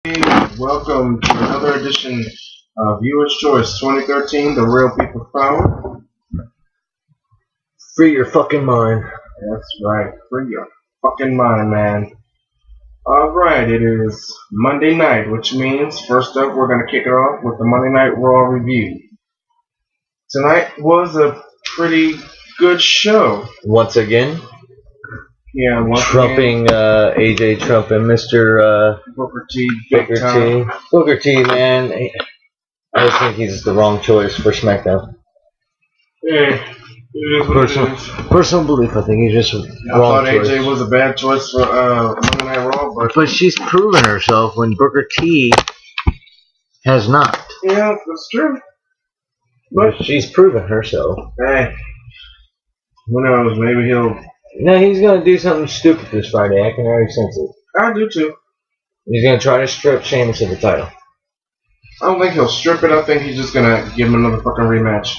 Welcome to another edition of Viewer's Choice 2013, The Real People Power. Free your fucking mind. That's right, free your fucking mind, man. Alright, it is Monday night, which means, first up, we're going to kick it off with the Monday Night Raw review. Tonight was a pretty good show. Once again. Yeah, trumping AJ Trump and Mr. Booker T. Booker T. Booker T, man. I just think he's the wrong choice for SmackDown. Yeah, personal belief, I think he's just wrong choice. I thought AJ was a bad choice for Monday Night Raw, but she's proven herself when Booker T has not. Yeah, that's true. But she's proven herself. Hey, who knows? Maybe he'll. No, he's going to do something stupid this Friday. I can already sense it. I do too. He's going to try to strip Sheamus of the title. I don't think he'll strip it. I think he's just going to give him another fucking rematch.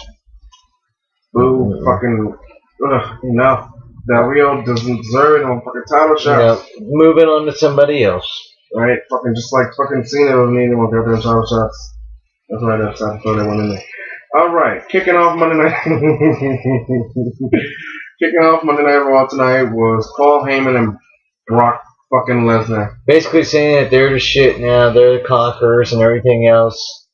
Boo, fucking. No. Del Rio doesn't deserve it on fucking title shots. Yep. Moving on to somebody else. Right? Fucking just like fucking Cena doesn't need anyone goddamn title shots. That's why I decided to throw that one in there. Alright, kicking off Monday Night. Kicking off Monday Night Raw tonight was Paul Heyman and Brock fucking Lesnar. Basically saying that they're the shit now, they're the conquerors and everything else.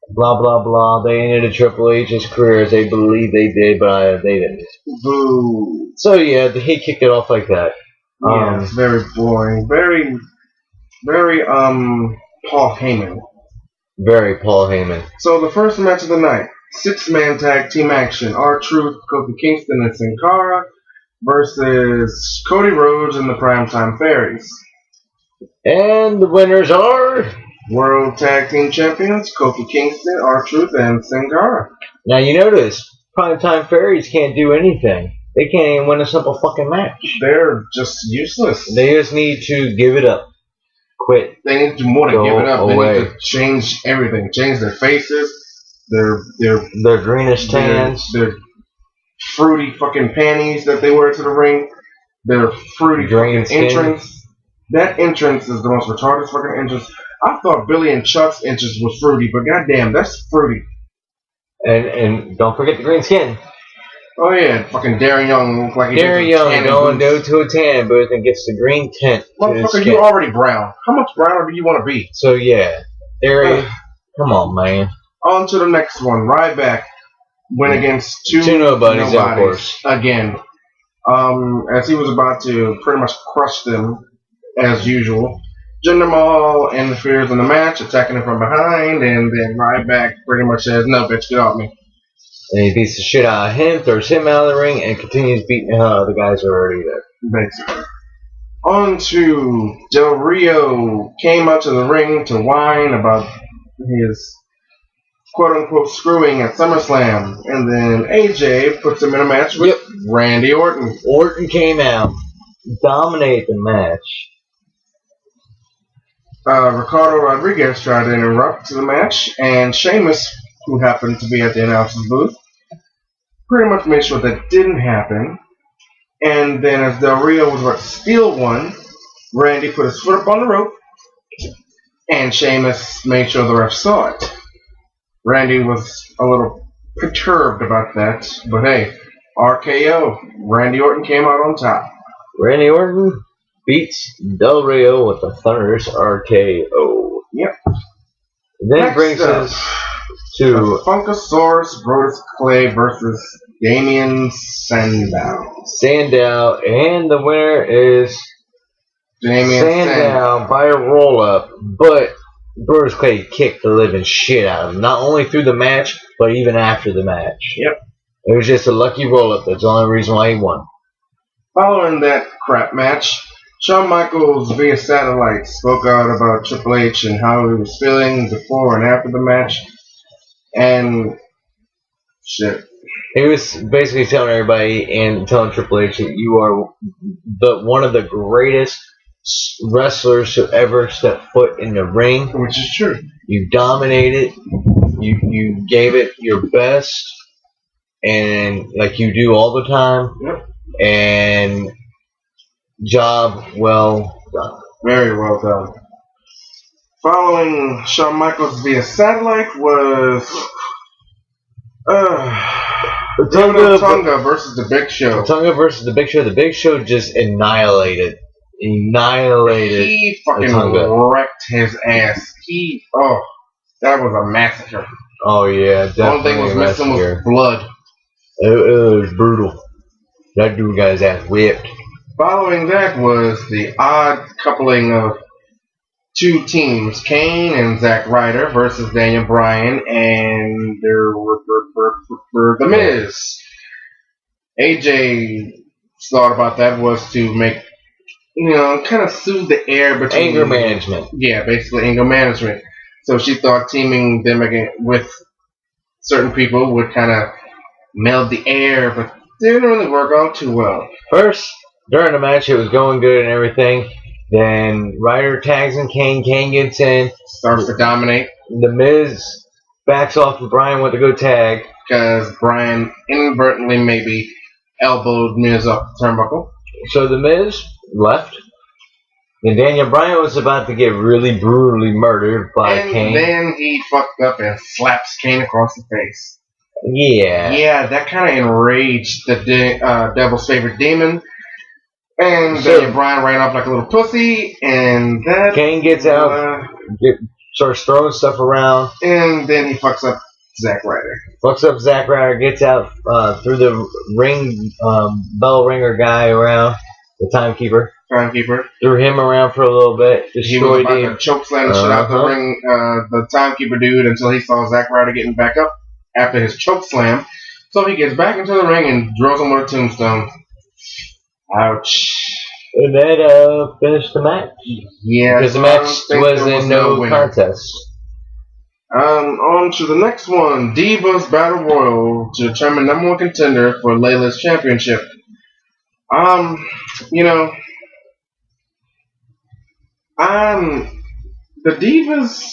Blah, blah, blah. They ended Triple H's career as they believe they did, but they didn't. Boo. So yeah, he kicked it off like that. Yeah, it's very boring. Very, Paul Heyman. Very Paul Heyman. So the first match of the night. 6-man tag team action. R-Truth, Kofi Kingston, and Sin Cara versus Cody Rhodes and the Primetime Fairies. And the winners are World Tag Team Champions Kofi Kingston, R-Truth, and Sin Cara. Now you notice Primetime Fairies can't do anything. They can't even win a simple fucking match. They're just useless. They just need to give it up. Quit. They need to do more than give it up. Away. They need to change everything. Change their faces. Their greenish tans. Their fruity fucking panties that they wear to the ring. Their fruity green fucking entrance. That entrance is the most retarded fucking entrance. I thought Billy and Chuck's entrance was fruity, but goddamn, that's fruity. And don't forget the green skin. Oh yeah, fucking Darren Young looks like he Darren Young going to a tan booth and gets the green tint. Motherfucker, you already brown. How much browner do you want to be? So yeah, Darren, come on, man. On to the next one. Ryback went against two nobodies, of course. Again. As he was about to pretty much crush them, as usual. Jinder Mahal interferes in the match, attacking him from behind, and then Ryback pretty much says, "No, bitch, get off me." And he beats the shit out of him, throws him out of the ring, and continues beating the hell out of the guys who are already there. Basically. On to Del Rio came out to the ring to whine about his quote-unquote screwing at SummerSlam. And then AJ puts him in a match with Randy Orton. Orton came out, dominated the match. Ricardo Rodriguez tried to interrupt the match, and Sheamus, who happened to be at the announcer's booth, pretty much made sure that didn't happen. And then as Del Rio was about to steal one, Randy put his foot up on the rope, and Sheamus made sure the ref saw it. Randy was a little perturbed about that, but hey, RKO. Randy Orton came out on top. Randy Orton beats Del Rio with a thunderous RKO. Yep. Then Next brings us to Funkasaurus Brodus Clay versus Damien Sandow. Sandow, and the winner is Damien Sandow by a roll-up, but Brodus Clay kicked the living shit out of him, not only through the match, but even after the match. Yep. It was just a lucky roll-up. That's the only reason why he won. Following that crap match, Shawn Michaels via satellite spoke out about Triple H and how he was feeling before and after the match. And shit. He was basically telling everybody and telling Triple H that you are one of the greatest wrestlers to ever step foot in the ring. Which is true. You dominated. You gave it your best, and like you do all the time. Yep. And job well done. Very well done. Following Shawn Michaels via satellite was Tonga versus the Big Show. Tonga versus the Big Show. The Big Show just annihilated. He fucking wrecked his ass. That was a massacre. Oh yeah, definitely. The only thing was missing was blood. It was brutal. That dude got his ass whipped. Following that was the odd coupling of two teams, Kane and Zack Ryder versus Daniel Bryan and The Miz. AJ thought about that was to make, kind of soothe the air between... Anger management. Yeah, basically anger management. So she thought teaming them again with certain people would kind of meld the air, but didn't really work out too well. First, during the match, it was going good and everything. Then Ryder tags in Kane. Kane gets in. Starts to dominate. The Miz backs off of Bryan with a good tag. Because Bryan inadvertently maybe elbowed Miz up the turnbuckle. So the Miz left. And Daniel Bryan was about to get really brutally murdered by Kane. And then he fucked up and slaps Kane across the face. Yeah. Yeah, that kind of enraged the Devil's favorite demon. And Daniel Bryan ran off like a little pussy, and that... Kane gets out, starts throwing stuff around. And then he fucks up Zack Ryder. Gets out through the ring, bell ringer guy around, the timekeeper. Threw him around for a little bit. He was about to chokeslam the shit out the ring, the timekeeper dude, until he saw Zack Ryder getting back up after his chokeslam. So he gets back into the ring and drills him with a tombstone. Ouch. And that finished the match. Yeah. Because the match was in no contest. On to the next one. Divas Battle Royal to determine number one contender for Layla's championship. The Divas,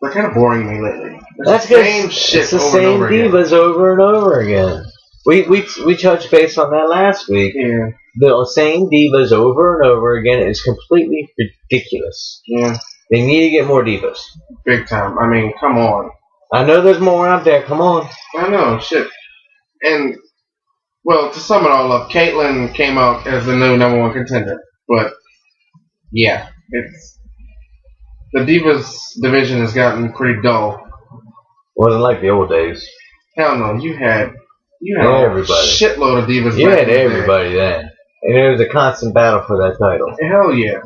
they're kind of boring me lately. That's the same shit. It's the same Divas over and over again. We touched base on that last week. Yeah. The same Divas over and over again is completely ridiculous. Yeah. They need to get more Divas. Big time. I mean, come on. I know there's more out there. Come on. I know, shit. And, well, to sum it all up, Caitlyn came out as the new number one contender. But, yeah, the Divas division has gotten pretty dull. Wasn't like the old days. Hell no, you had everybody. A shitload of Divas. You had everybody then. And it was a constant battle for that title. Hell yeah.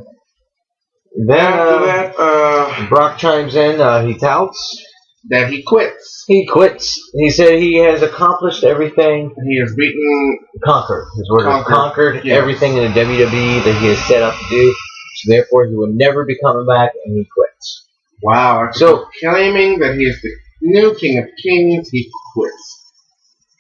Then after that, Brock chimes in. He touts that he quits. He quits. He said he has accomplished everything. He has conquered. His word is conquered everything in the WWE that he has set out to do. So therefore, he will never be coming back, and he quits. Wow. So claiming that he is the new King of Kings, he quits.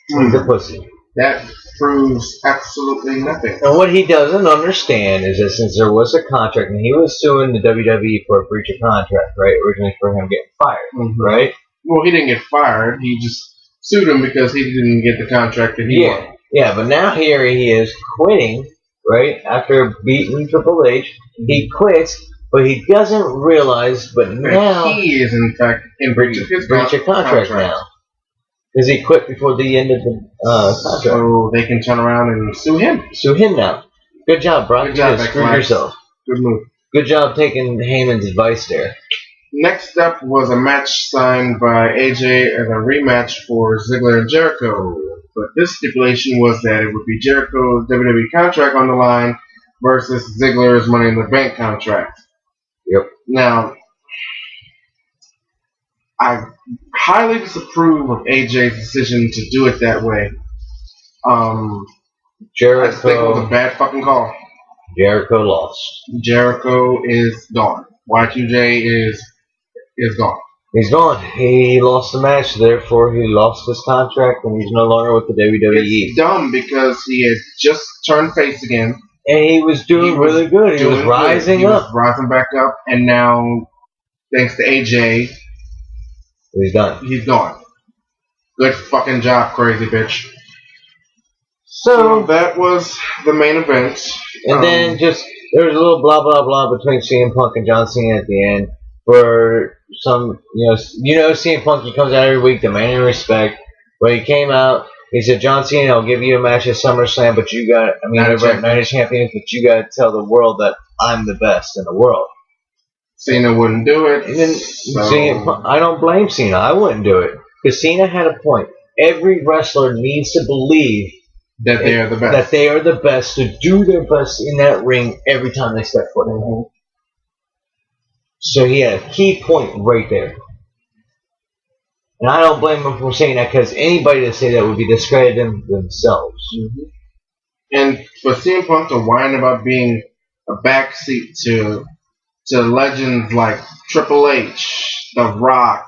He's a pussy. That proves absolutely nothing. And what he doesn't understand is that since there was a contract, and he was suing the WWE for a breach of contract, right? Originally for him getting fired, right? Well, he didn't get fired. He just sued him because he didn't get the contract that he wanted. Yeah, but now here he is quitting, right? After beating Triple H, he quits, but he doesn't realize, now he is in fact in breach of his contract now. Because he quit before the end of the contract. So they can turn around and sue him. Sue him now. Good job, Brock. Good job, you screwed yourself. Good move. Good job taking Heyman's advice there. Next up was a match signed by AJ as a rematch for Ziggler and Jericho. But this stipulation was that it would be Jericho's WWE contract on the line versus Ziggler's Money in the Bank contract. Yep. Now, I highly disapprove of AJ's decision to do it that way. Jericho, I think it was a bad fucking call. Jericho lost. Jericho is gone. Y2J is gone. He's gone. He lost the match, therefore he lost his contract, and he's no longer with the WWE. It's dumb because he had just turned face again. And he was doing really good. He was rising up. He was rising back up, and now, thanks to AJ, he's done. He's gone. Good fucking job, crazy bitch. So that was the main event. And then there was a little blah blah blah between CM Punk and John Cena at the end. for some, CM Punk, he comes out every week demanding respect. But he came out, he said, John Cena, I'll give you a match at SummerSlam, but you got, over Night of Champions, but you got to tell the world that I'm the best in the world. Cena wouldn't do it. And then I don't blame Cena. I wouldn't do it. Because Cena had a point. Every wrestler needs to believe that they are the best. That they are the best, to do their best in that ring every time they step foot in it. So he had a key point right there. And I don't blame him for saying that, because anybody that say that would be discrediting themselves. And for CM Punk to whine about being a backseat to legends like Triple H, The Rock,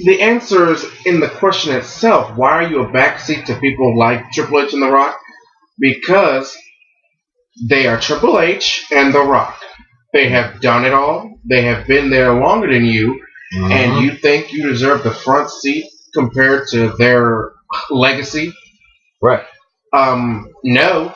the answer is in the question itself. Why are you a backseat to people like Triple H and The Rock? Because they are Triple H and The Rock. They have done it all. They have been there longer than you, and you think you deserve the front seat compared to their legacy? Right. No.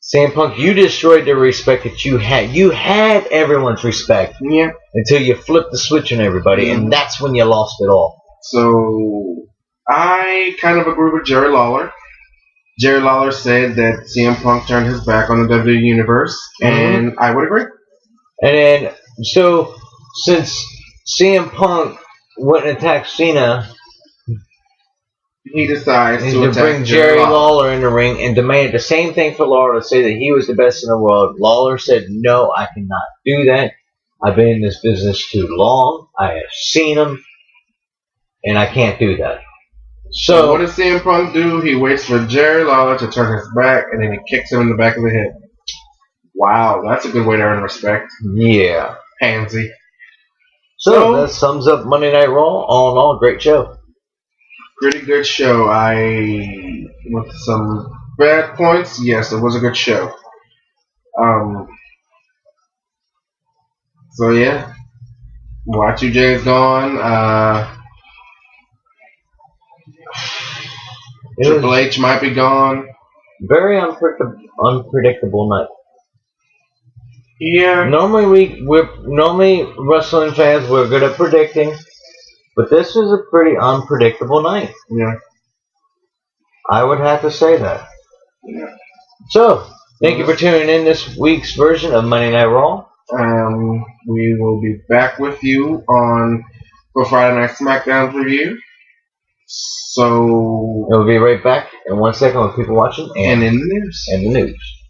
CM Punk, you destroyed the respect that you had. You had everyone's respect. Yeah. Until you flipped the switch on everybody, and that's when you lost it all. So, I kind of agree with Jerry Lawler. Jerry Lawler said that CM Punk turned his back on the WWE Universe, and I would agree. And then, so, since CM Punk went and attacked Cena, he decides to bring Jerry Lawler in the ring and demanded the same thing for Lawler, to say that he was the best in the world. Lawler said, no, I cannot do that. I've been in this business too long. I have seen him, and I can't do that. So what does CM Punk do? He waits for Jerry Lawler to turn his back, and then he kicks him in the back of the head. Wow, that's a good way to earn respect. Yeah. Pansy. So that sums up Monday Night Raw. All in all, great show. Pretty good show. With some bad points, yes, it was a good show. So yeah, Y2J is gone. Triple H might be gone. Very unpredictable night. Yeah. Normally wrestling fans, we're good at predicting, but this was a pretty unpredictable night. Yeah. I would have to say that. Yeah. So, thank you for tuning in this week's version of Monday Night Raw. We will be back with you for Friday Night SmackDown review. So we'll be right back in 1 second with people watching and in the news. And the news.